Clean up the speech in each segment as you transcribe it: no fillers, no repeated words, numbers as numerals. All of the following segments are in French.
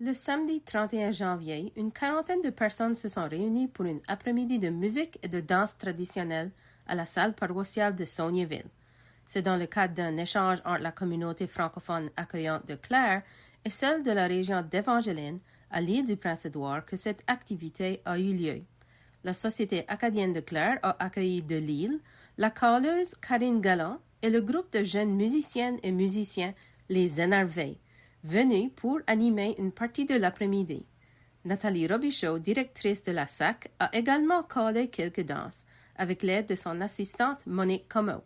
Le samedi 31 janvier, une quarantaine de personnes se sont réunies pour une après-midi de musique et de danse traditionnelle à la salle paroissiale de Saulniéville. C'est dans le cadre d'un échange entre la communauté francophone accueillante de Clare et celle de la région d'Evangeline, à l'île du Prince-Édouard, que cette activité a eu lieu. La Société acadienne de Clare a accueilli de Lille la caleuse Karine Galland et le groupe de jeunes musiciennes et musiciens Les Énervés, venus pour animer une partie de l'après-midi. Nathalie Robichaud, directrice de la SAC, a également collé quelques danses, avec l'aide de son assistante Monique Comeau.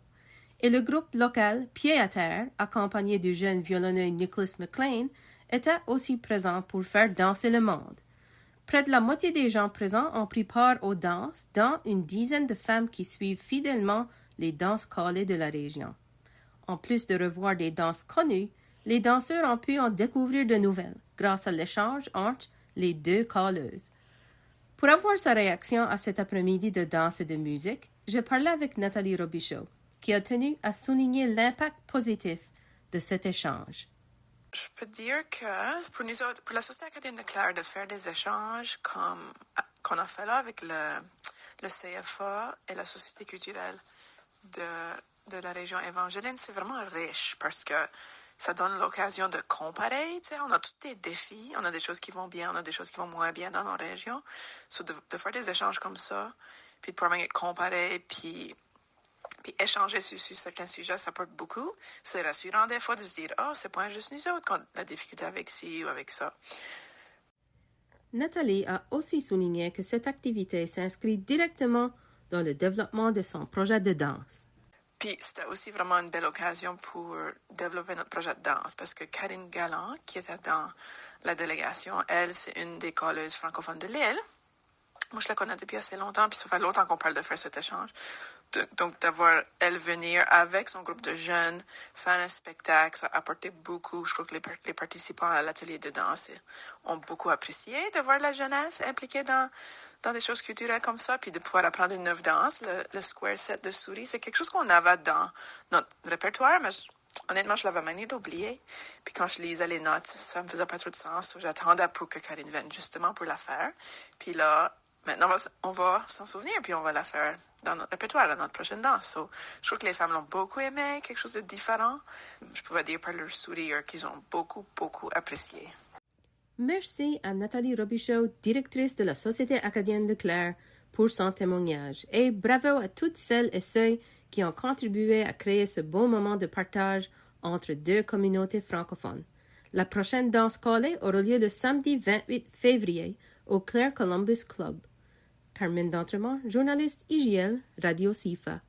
Et le groupe local Pied à Terre, accompagné du jeune violonneux Nicholas McLean, était aussi présent pour faire danser le monde. Près de la moitié des gens présents ont pris part aux danses, dont une dizaine de femmes qui suivent fidèlement les danses collées de la région. En plus de revoir des danses connues, les danseurs ont pu en découvrir de nouvelles grâce à l'échange entre les deux calleuses. Pour avoir sa réaction à cet après-midi de danse et de musique, je parlais avec Nathalie Robichaud, qui a tenu à souligner l'impact positif de cet échange. Je peux dire que pour nous autres, pour la Société acadienne de Clare, de faire des échanges comme qu'on a fait là avec le CFA et la Société culturelle de la région évangéline, c'est vraiment riche parce que ça donne l'occasion de comparer. Tu sais, on a tous des défis, on a des choses qui vont bien, on a des choses qui vont moins bien dans nos régions. So de faire des échanges comme ça, puis de pouvoir comparer, puis échanger sur certains sujets, ça porte beaucoup. C'est rassurant des fois de se dire « Ah, c'est pas juste nous autres qu'on a la difficulté avec ci ou avec ça. » Nathalie a aussi souligné que cette activité s'inscrit directement dans le développement de son projet de danse. Puis c'était aussi vraiment une belle occasion pour développer notre projet de danse parce que Karine Galland, qui était dans la délégation, elle, c'est une des colleuses francophones de l'île. Moi, je la connais depuis assez longtemps, puis ça fait longtemps qu'on parle de faire cet échange. Donc, d'avoir elle venir avec son groupe de jeunes, faire un spectacle, ça a apporté beaucoup. Je crois que les participants à l'atelier de danse ont beaucoup apprécié de voir la jeunesse impliquée dans des choses culturelles comme ça, puis de pouvoir apprendre une œuvre danse, le square set de souris. C'est quelque chose qu'on avait dans notre répertoire, mais honnêtement, je l'avais manié d'oublier. Puis quand je lisais les notes, ça me faisait pas trop de sens. J'attendais pour que Karine vienne justement pour la faire. Puis là, maintenant, on va s'en souvenir, puis on va la faire dans notre répertoire, dans notre prochaine danse. So, je trouve que les femmes l'ont beaucoup aimé, quelque chose de différent. Je pouvais dire par leur sourire qu'ils ont beaucoup, beaucoup apprécié. Merci à Nathalie Robichaud, directrice de la Société acadienne de Clare, pour son témoignage. Et bravo à toutes celles et ceux qui ont contribué à créer ce beau moment de partage entre deux communautés francophones. La prochaine danse collée aura lieu le samedi 28 février au Clare Columbus Club. Carmen D'Entremont, journaliste IGL, Radio CIFA.